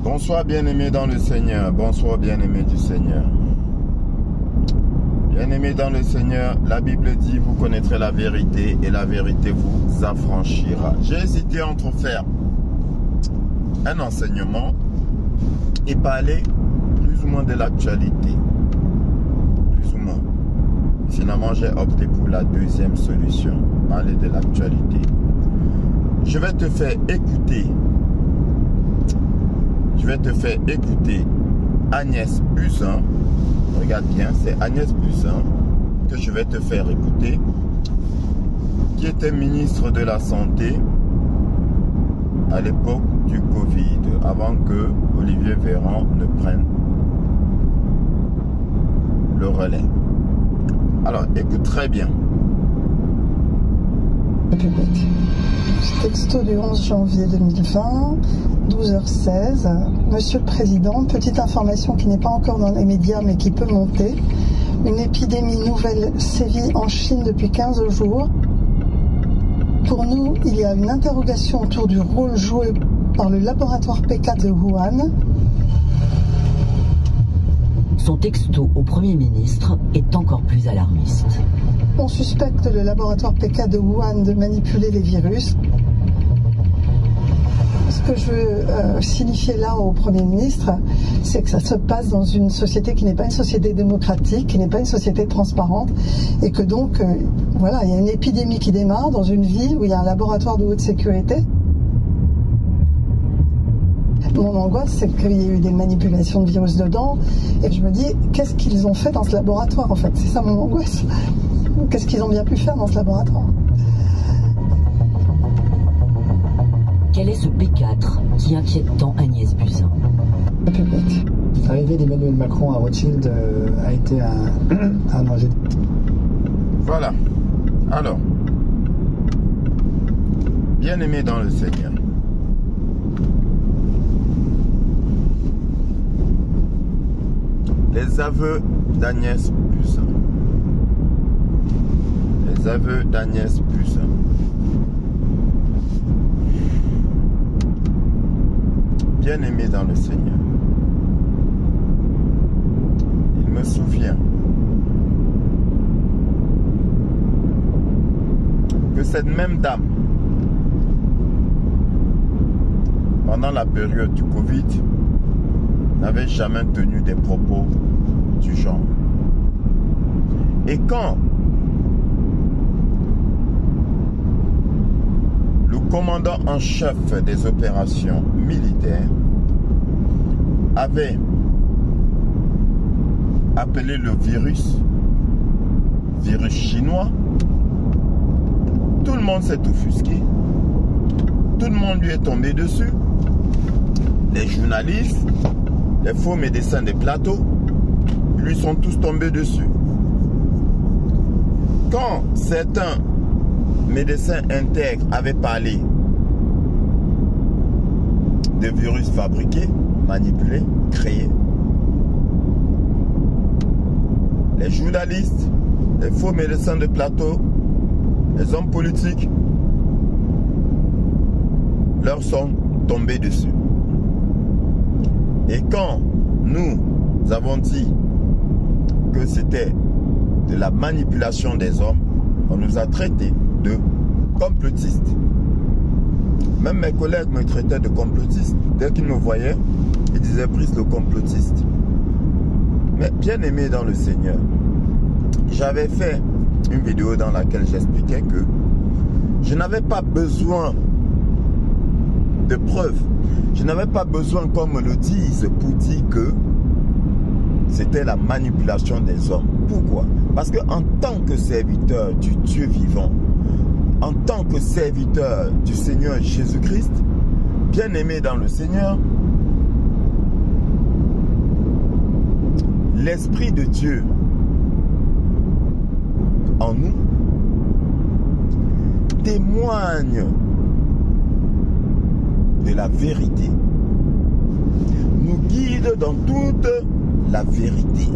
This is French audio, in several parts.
Bonsoir bien-aimés dans le Seigneur, bonsoir bien-aimés du Seigneur. Bien-aimés dans le Seigneur, la Bible dit, vous connaîtrez la vérité et la vérité vous affranchira. J'ai hésité entre faire un enseignement et parler plus ou moins de l'actualité. Plus ou moins. Finalement, j'ai opté pour la deuxième solution, parler de l'actualité. Je vais te faire écouter. Je vais te faire écouter Agnès Buzyn. Regarde bien, c'est Agnès Buzyn que je vais te faire écouter, qui était ministre de la Santé à l'époque du Covid, avant que Olivier Véran ne prenne le relais. Alors, écoute très bien. Public. Texto du 11 janvier 2020, 12h16. Monsieur le Président, petite information qui n'est pas encore dans les médias mais qui peut monter. Une épidémie nouvelle sévit en Chine depuis 15 jours. Pour nous, il y a une interrogation autour du rôle joué par le laboratoire PK de Wuhan. Son texto au Premier ministre est encore plus alarmiste. On suspecte le laboratoire PK de Wuhan de manipuler les virus. Ce que je veux signifier là au Premier ministre, c'est que ça se passe dans une société qui n'est pas une société démocratique, qui n'est pas une société transparente, et que donc, voilà, il y a une épidémie qui démarre dans une ville où il y a un laboratoire de haute sécurité. Mon angoisse, c'est qu'il y a eu des manipulations de virus dedans, et je me dis, qu'est-ce qu'ils ont fait dans ce laboratoire, en fait? C'est ça mon angoisse. Qu'est-ce qu'ils ont bien pu faire dans ce laboratoire? Quel est ce P4 qui inquiète tant Agnès Buzyn? Public. L'arrivée d'Emmanuel Macron à Rothschild a été un enjeu. Voilà. Alors, bien-aimés dans le Seigneur, les aveux d'Agnès Buzyn. Les aveux d'Agnès Buzyn. Bien-aimé dans le Seigneur, il me souvient que cette même dame, pendant la période du Covid, n'avait jamais tenu des propos du genre. Et quand le commandant en chef des opérations militaires avait appelé le virus chinois, tout le monde s'est offusqué. Tout le monde lui est tombé dessus. Les journalistes, les faux médecins des plateaux, lui sont tous tombés dessus. Quand certains médecins intègres avaient parlé de virus fabriqués, manipulés, créés, les journalistes, les faux médecins de plateau, les hommes politiques leur sont tombés dessus. Et quand nous avons dit que c'était de la manipulation des hommes, on nous a traités de complotistes. Même mes collègues me traitaient de complotiste. Dès qu'ils me voyaient, ils disaient Brice le complotiste. Mais bien aimé dans le Seigneur, j'avais fait une vidéo dans laquelle j'expliquais que je n'avais pas besoin de preuves. Je n'avais pas besoin qu'on me le dise pour dire que c'était la manipulation des hommes. Pourquoi? Parce qu'en tant que serviteur du Dieu vivant, en tant que serviteur du Seigneur Jésus-Christ, bien-aimé dans le Seigneur, l'Esprit de Dieu en nous témoigne de la vérité, nous guide dans toute la vérité.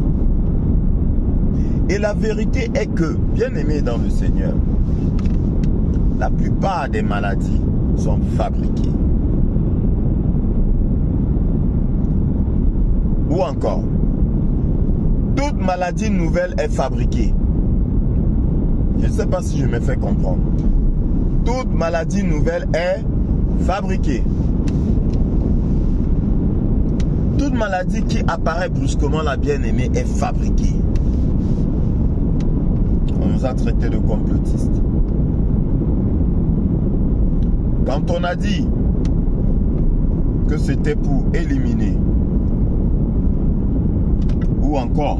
Et la vérité est que, bien-aimé dans le Seigneur, la plupart des maladies sont fabriquées. encore? Toute maladie nouvelle est fabriquée. Je ne sais pas si je me fais comprendre. Toute maladie nouvelle est fabriquée. Toute maladie qui apparaît brusquement, la bien-aimée, est fabriquée. On nous a traités de complotistes. Quand on a dit que c'était pour éliminer, ou encore,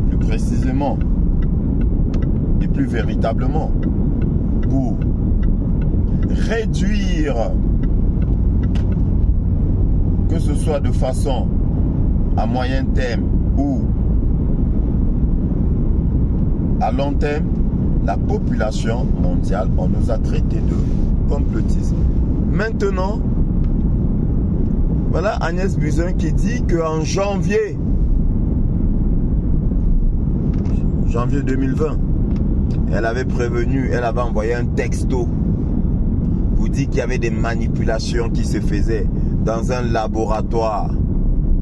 plus précisément, et plus véritablement, pour réduire, que ce soit de façon à moyen terme ou à long terme, la population mondiale, on nous a traités de complotistes. Maintenant, voilà Agnès Buzyn qui dit qu'en janvier 2020, elle avait prévenu, elle avait envoyé un texto pour dire qu'il y avait des manipulations qui se faisaient dans un laboratoire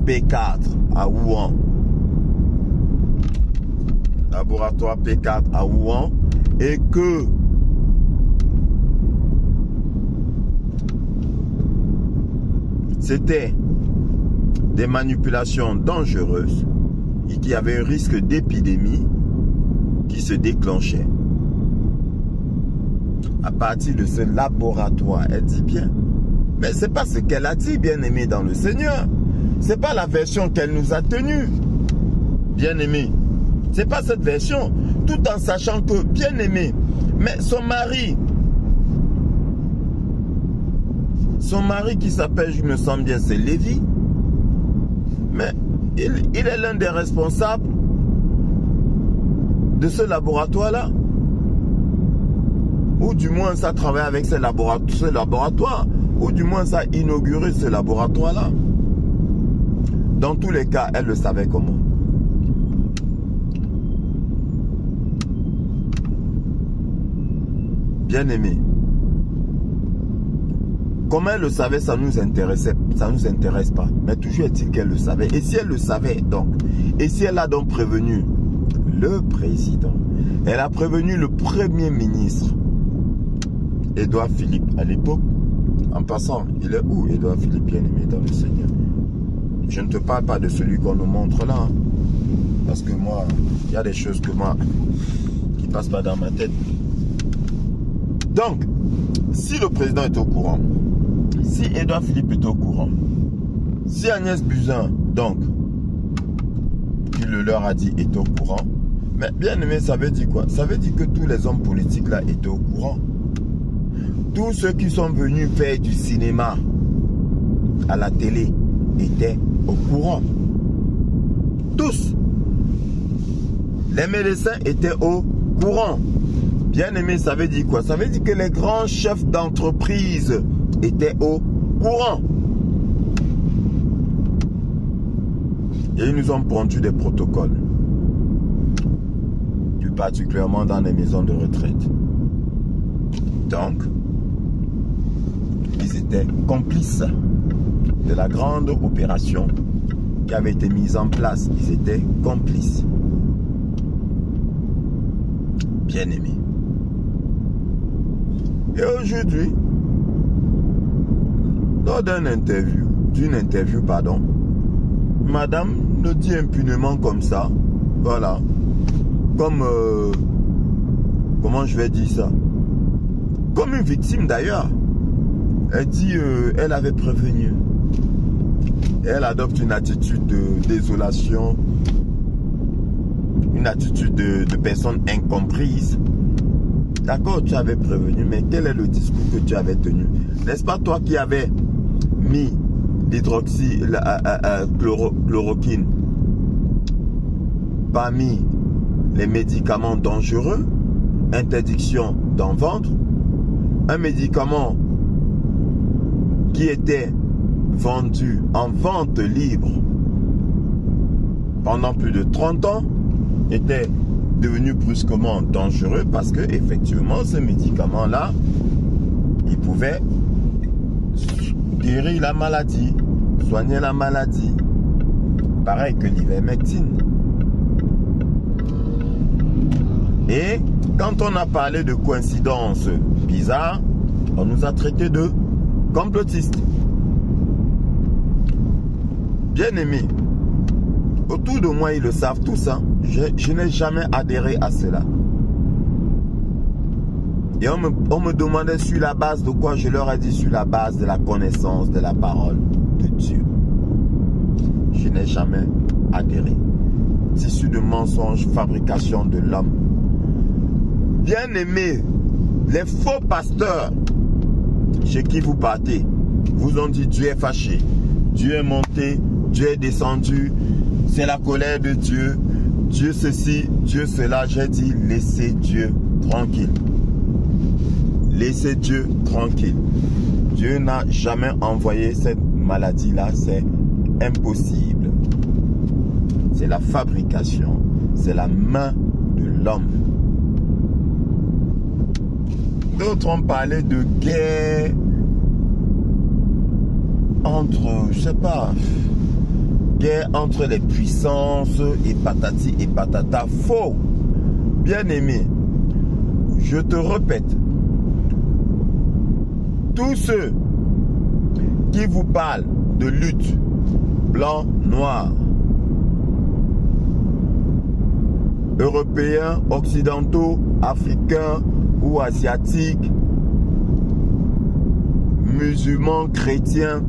P4 à Wuhan. Laboratoire P4 à Wuhan, et que c'était des manipulations dangereuses et qu'il y avait un risque d'épidémie qui se déclenchait. À partir de ce laboratoire, elle dit bien, mais c'est pas ce qu'elle a dit, bien-aimé dans le Seigneur. C'est pas la version qu'elle nous a tenue, bien-aimé. C'est pas cette version, tout en sachant que, bien-aimé, mais son mari qui s'appelle, je me sens bien, c'est Lévi, mais il est l'un des responsables de ce laboratoire-là. Ou du moins, ça travaille avec ce laboratoire, ou du moins, ça a inauguré ce laboratoire-là. Dans tous les cas, elle le savait comment. Bien-aimé, comment elle le savait, ça nous intéresse pas. Mais toujours est-il qu'elle le savait. Et si elle le savait donc, et si elle a donc prévenu le président, elle a prévenu le premier ministre, Édouard Philippe à l'époque. En passant, il est où Édouard Philippe, bien-aimé dans le Seigneur? Je ne te parle pas de celui qu'on nous montre là, hein, parce que moi, il y a des choses que moi qui ne passent pas dans ma tête. Donc, si le président est au courant, si Édouard Philippe est au courant, si Agnès Buzyn, donc, qui le leur a dit, est au courant, mais bien aimé, ça veut dire quoi? Ça veut dire que tous les hommes politiques là étaient au courant. Tous ceux qui sont venus faire du cinéma à la télé étaient au courant. Tous. Les médecins étaient au courant. Bien aimé, ça veut dire quoi? Ça veut dire que les grands chefs d'entreprise étaient au courant. Et ils nous ont pondu des protocoles. Plus particulièrement dans les maisons de retraite. Donc, ils étaient complices de la grande opération qui avait été mise en place. Ils étaient complices. Bien aimés. Et aujourd'hui, lors d'une interview, madame le dit impunément comme ça. Voilà. Comme, comment je vais dire ça? Comme une victime d'ailleurs. Elle dit, elle avait prévenu. Et elle adopte une attitude de désolation, une attitude de personne incomprise. D'accord, tu avais prévenu, mais quel est le discours que tu avais tenu? N'est-ce pas toi qui avais mis l'hydroxychloroquine parmi les médicaments dangereux, interdiction d'en vendre, un médicament qui était vendu en vente libre pendant plus de 30 ans, était devenu brusquement dangereux parce que effectivement ce médicament-là, il pouvait guérir la maladie, soigner la maladie. pareil que l'ivermectine. Et quand on a parlé de coïncidences bizarres, on nous a traité de complotistes. Bien aimé, autour de moi, ils le savent tous. Hein. Je n'ai jamais adhéré à cela. Et on me demandait sur la base de quoi. Je leur ai dit sur la base de la connaissance de la parole de Dieu. Je n'ai jamais adhéré. Tissu de mensonges, fabrication de l'homme. Bien aimé, les faux pasteurs chez qui vous partez vous ont dit Dieu est fâché, Dieu est monté, Dieu est descendu, c'est la colère de Dieu, Dieu ceci, Dieu cela. J'ai dit laissez Dieu tranquille. Laissez Dieu tranquille. Dieu n'a jamais envoyé cette maladie-là, c'est impossible. C'est la fabrication, c'est la main de l'homme. D'autres ont parlé de guerre entre, je sais pas, guerre entre les puissances et patati et patata. Faux. Bien aimé, je te répète, tous ceux qui vous parlent de lutte, blanc, noir, européens, occidentaux, africains ou asiatiques, musulmans, chrétiens,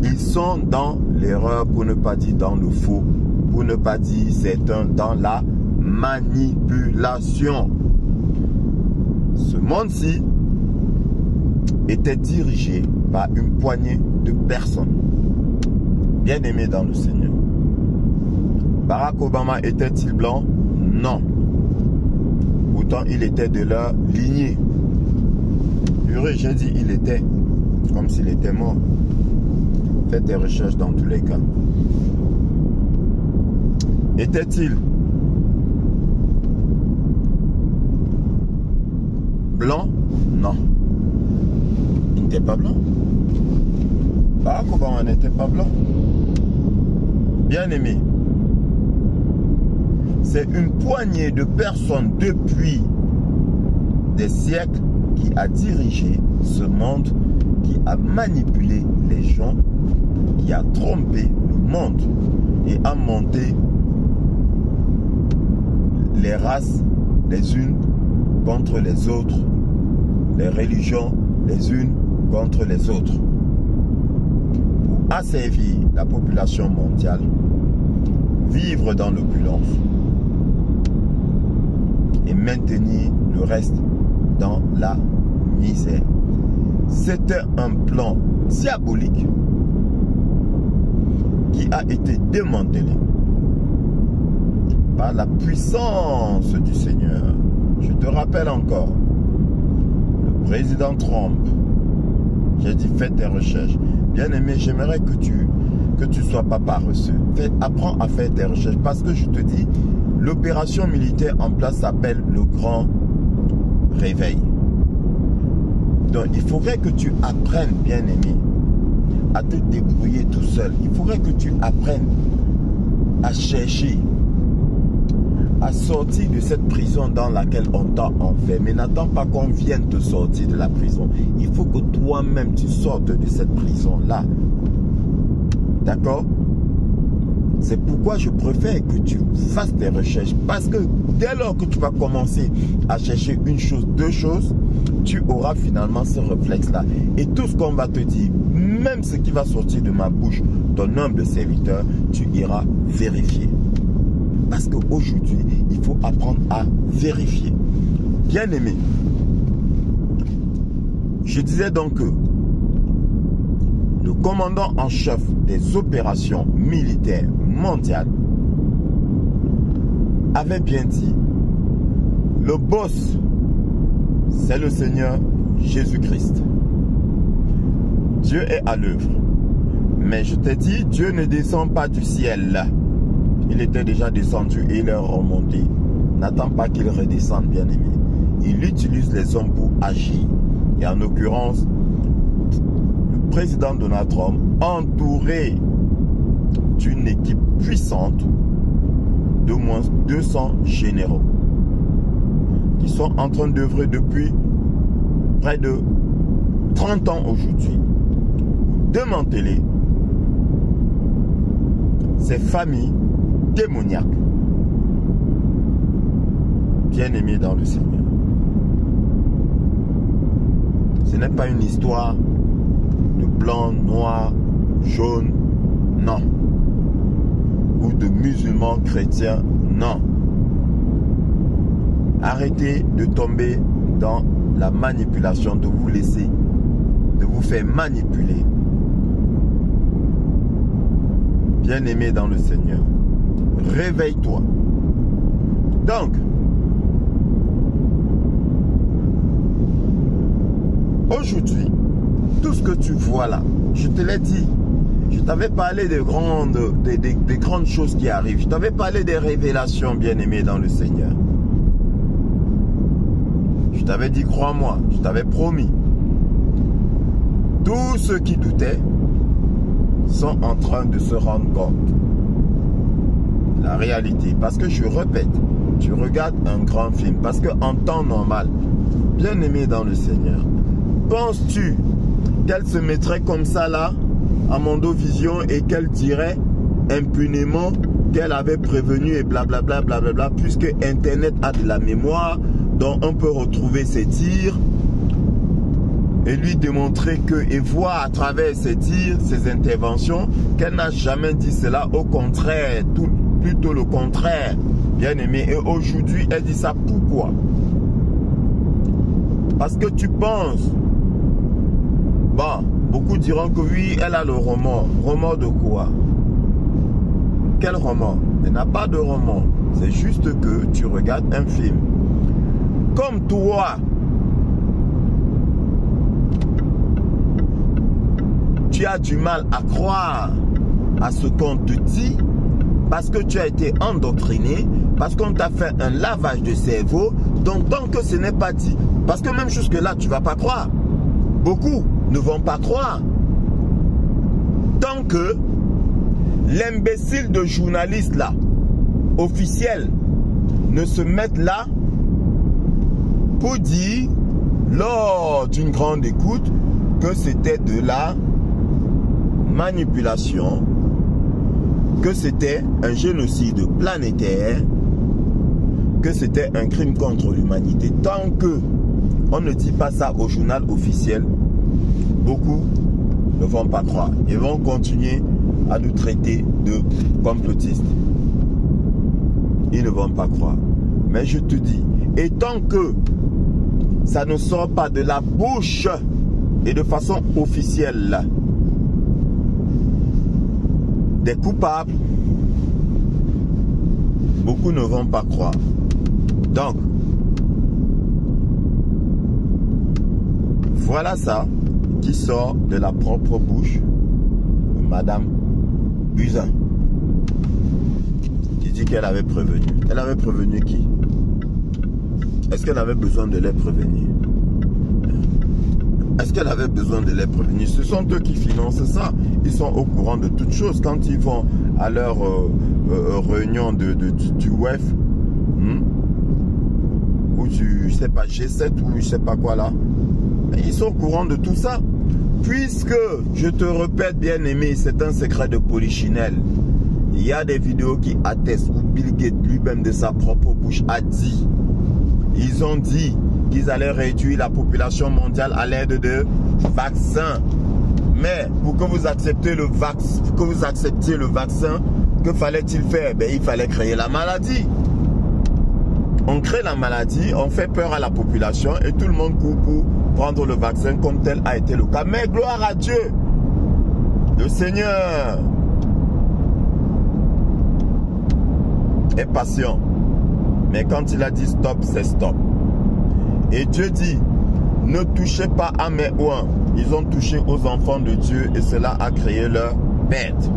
ils sont dans l'erreur, pour ne pas dire dans le faux, pour ne pas dire certains dans la manipulation. Ce monde-ci était dirigé par une poignée de personnes bien aimées dans le Seigneur. Barack Obama était-il blanc? Non. Pourtant, il était de leur lignée. J'ai dit il était, comme s'il était mort. Faites des recherches dans tous les cas. Était-il blanc? Non. Il n'était pas blanc. Barack Obama n'était pas blanc. Bien aimé. C'est une poignée de personnes depuis des siècles qui a dirigé ce monde, qui a manipulé les gens, qui a trompé le monde et a monté les races les unes contre les autres, les religions les unes contre les autres, pour asservir la population mondiale, vivre dans l'opulence et maintenir le reste dans la misère. C'était un plan diabolique qui a été démantelé par la puissance du Seigneur. Je te rappelle encore, le président Trump, j'ai dit faites tes recherches. Bien aimé, j'aimerais que tu sois pas paresseux. Apprends à faire tes recherches parce que je te dis, l'opération militaire en place s'appelle le grand réveil. Donc il faudrait que tu apprennes, bien aimé, à te débrouiller tout seul. Il faudrait que tu apprennes à chercher, à sortir de cette prison dans laquelle on t'a enfermé. N'attends pas qu'on vienne te sortir de la prison. Il faut que toi-même tu sortes de cette prison-là. D'accord? C'est pourquoi je préfère que tu fasses tes recherches. Parce que dès lors que tu vas commencer à chercher une chose, deux choses, tu auras finalement ce réflexe-là. Et tout ce qu'on va te dire, même ce qui va sortir de ma bouche, ton humble serviteur, tu iras vérifier. Parce qu'aujourd'hui, il faut apprendre à vérifier. Bien aimé, je disais donc que le commandant en chef des opérations militaires mondiales avait bien dit, le boss, c'est le Seigneur Jésus-Christ. Dieu est à l'œuvre. Mais je t'ai dit, Dieu ne descend pas du ciel. Il était déjà descendu et il est remonté. N'attends pas qu'il redescende, bien aimé. Il utilise les hommes pour agir. Et en l'occurrence, le président Donald Trump, entouré une équipe puissante d'au moins 200 généraux qui sont en train d'œuvrer depuis près de 30 ans aujourd'hui. Démanteler ces familles démoniaques, bien-aimés dans le Seigneur. Ce n'est pas une histoire de blanc, noir, jaune, non. Ou de musulmans chrétiens, non. Arrêtez de tomber dans la manipulation, de vous laisser, de vous faire manipuler. Bien-aimé dans le Seigneur, réveille-toi. Donc, aujourd'hui, tout ce que tu vois là, je te l'ai dit, je t'avais parlé des grandes choses qui arrivent. Je t'avais parlé des révélations, bien-aimé dans le Seigneur. Je t'avais dit, crois-moi, je t'avais promis. Tous ceux qui doutaient sont en train de se rendre compte. La réalité. Parce que je répète, tu regardes un grand film. Parce qu'en temps normal, bien-aimé dans le Seigneur, penses-tu qu'elle se mettrait comme ça là, à Mondovision, et qu'elle dirait impunément qu'elle avait prévenu et blablabla, blablabla, puisque Internet a de la mémoire, dont on peut retrouver ses tirs et lui démontrer que, et voir à travers ses tirs, ses interventions, qu'elle n'a jamais dit cela, au contraire, plutôt le contraire, bien aimé. Et aujourd'hui, elle dit ça pourquoi? Parce que tu penses, bon, beaucoup diront que oui, elle a le remords. Remords de quoi? Quel remords? Elle n'a pas de remords. C'est juste que tu regardes un film. Comme toi, tu as du mal à croire à ce qu'on te dit parce que tu as été endoctriné, parce qu'on t'a fait un lavage de cerveau. Donc tant que ce n'est pas dit, parce que même jusque-là, tu ne vas pas croire. Beaucoup ne vont pas croire. Tant que l'imbécile de journaliste là, officiel, ne se mette là pour dire, lors d'une grande écoute, que c'était de la manipulation, que c'était un génocide planétaire, que c'était un crime contre l'humanité. Tant que on ne dit pas ça au journal officiel, beaucoup ne vont pas croire. Ils vont continuer à nous traiter de complotistes. Ils ne vont pas croire. Mais je te dis, et tant que ça ne sort pas de la bouche et de façon officielle des coupables, beaucoup ne vont pas croire. Donc, voilà ça qui sort de la propre bouche de Madame Buzyn, qui dit qu'elle avait prévenu. Elle avait prévenu qui? Est-ce qu'elle avait besoin de les prévenir? Est-ce qu'elle avait besoin de les prévenir? Ce sont eux qui financent ça. Ils sont au courant de toutes choses. Quand ils vont à leur réunion du WEF, ou du, je sais pas, G7 ou je sais pas quoi là, ils sont au courant de tout ça. Puisque, je te répète bien aimé, c'est un secret de Polichinelle. Il y a des vidéos qui attestent, où Bill Gates lui-même de sa propre bouche a dit, ils ont dit qu'ils allaient réduire la population mondiale à l'aide de vaccins. Mais pour que vous acceptiez le vaccin, que fallait-il faire? Ben, il fallait créer la maladie. On crée la maladie, on fait peur à la population et tout le monde court pour prendre le vaccin comme tel a été le cas. Mais gloire à Dieu, le Seigneur est patient. Mais quand il a dit stop, c'est stop. Et Dieu dit, ne touchez pas à mes oins. Ils ont touché aux enfants de Dieu et cela a créé leur bête.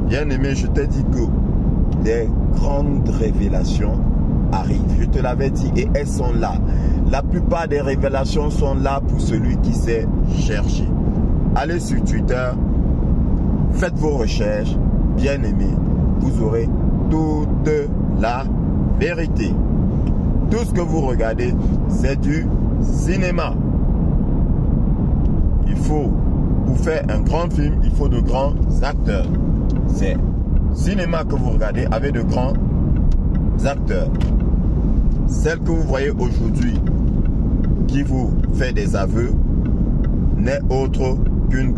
Bien aimé, je t'ai dit que des grandes révélations arrivent. Je te l'avais dit et elles sont là. La plupart des révélations sont là pour celui qui sait chercher. Allez sur Twitter, faites vos recherches, bien-aimés, vous aurez toute la vérité. Tout ce que vous regardez, c'est du cinéma. Il faut, pour faire un grand film, il faut de grands acteurs. C'est cinéma que vous regardez avec de grands acteurs. Celle que vous voyez aujourd'hui qui vous fait des aveux n'est autre qu'une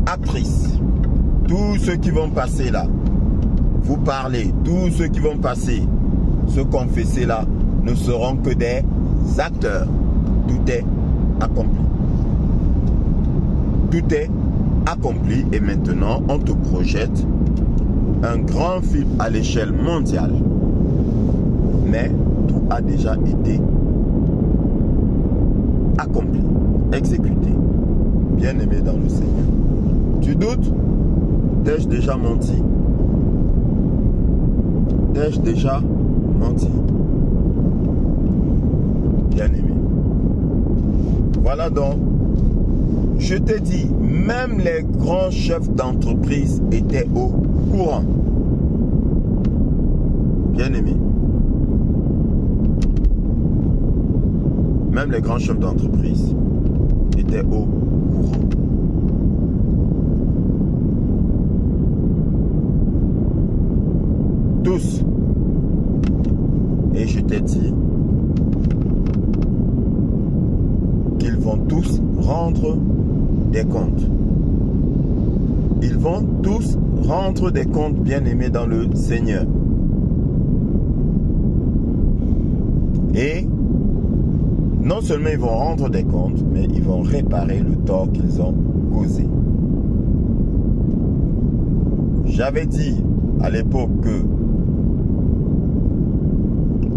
actrice. Tous ceux qui vont passer là, vous parler, tous ceux qui vont passer, se confesser là, ne seront que des acteurs. Tout est accompli. Tout est accompli et maintenant on te projette un grand film à l'échelle mondiale. Mais tout a déjà été accompli, exécuté, bien aimé dans le Seigneur. Tu doutes? T'ai-je déjà menti? T'ai-je déjà menti? Bien aimé. Voilà donc, je te dis, même les grands chefs d'entreprise étaient au courant. Bien aimé. Même les grands chefs d'entreprise étaient au courant. Tous. Et je t'ai dit qu'ils vont tous rendre des comptes. Ils vont tous rendre des comptes, bien-aimés dans le Seigneur. Et non seulement ils vont rendre des comptes, mais ils vont réparer le tort qu'ils ont causé. J'avais dit à l'époque que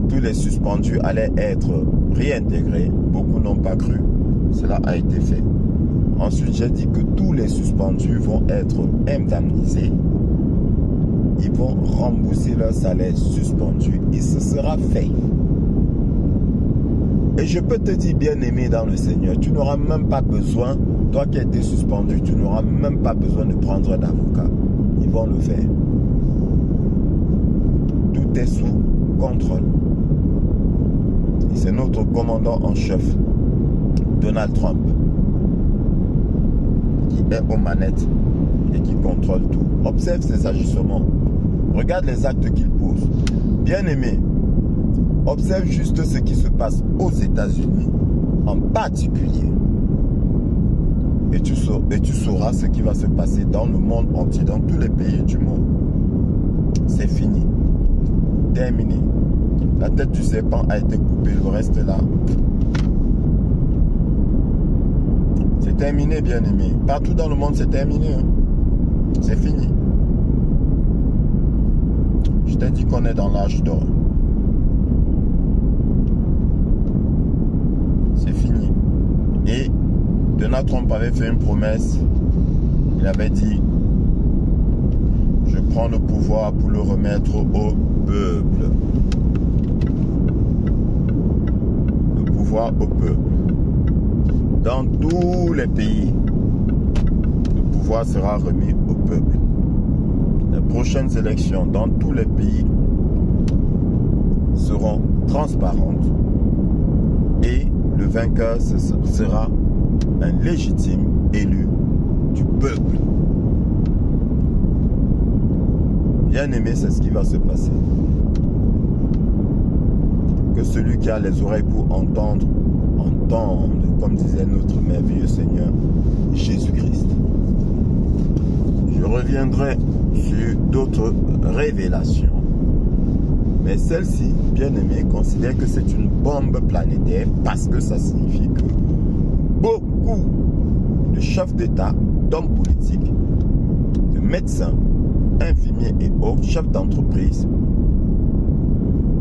tous les suspendus allaient être réintégrés. Beaucoup n'ont pas cru. Cela a été fait. Ensuite, j'ai dit que tous les suspendus vont être indemnisés. Ils vont rembourser leur salaire suspendu et ce sera fait. Et je peux te dire, bien-aimé dans le Seigneur, tu n'auras même pas besoin, toi qui as été suspendu, tu n'auras même pas besoin de prendre d'avocat. Ils vont le faire. Tout est sous contrôle. Et c'est notre commandant en chef, Donald Trump, qui est aux manettes et qui contrôle tout. Observe ses agissements. Regarde les actes qu'il pose. Bien-aimé, observe juste ce qui se passe aux États-Unis, en particulier. Et tu sauras ce qui va se passer dans le monde entier, dans tous les pays du monde. C'est fini. Terminé. La tête du serpent a été coupée, le reste là. C'est terminé, bien-aimé. Partout dans le monde, c'est terminé. Hein. C'est fini. Je t'ai dit qu'on est dans l'âge d'or. C'est fini. Et Donald Trump avait fait une promesse. Il avait dit: je prends le pouvoir pour le remettre au peuple. Le pouvoir au peuple. Dans tous les pays, le pouvoir sera remis au peuple. Les prochaines élections dans tous les pays seront transparentes et le vainqueur sera un légitime élu du peuple. Bien aimé, c'est ce qui va se passer. Que celui qui a les oreilles pour entendre, entende, comme disait notre merveilleux Seigneur Jésus-Christ. Je reviendrai sur d'autres révélations. Mais celle-ci, bien aimé, considère que c'est une bombe planétaire parce que ça signifie que beaucoup de chefs d'État, d'hommes politiques, de médecins, infirmiers et autres chefs d'entreprise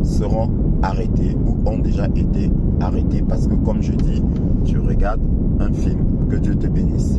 seront arrêtés ou ont déjà été arrêtés parce que, comme je dis, tu regardes un film. Que Dieu te bénisse.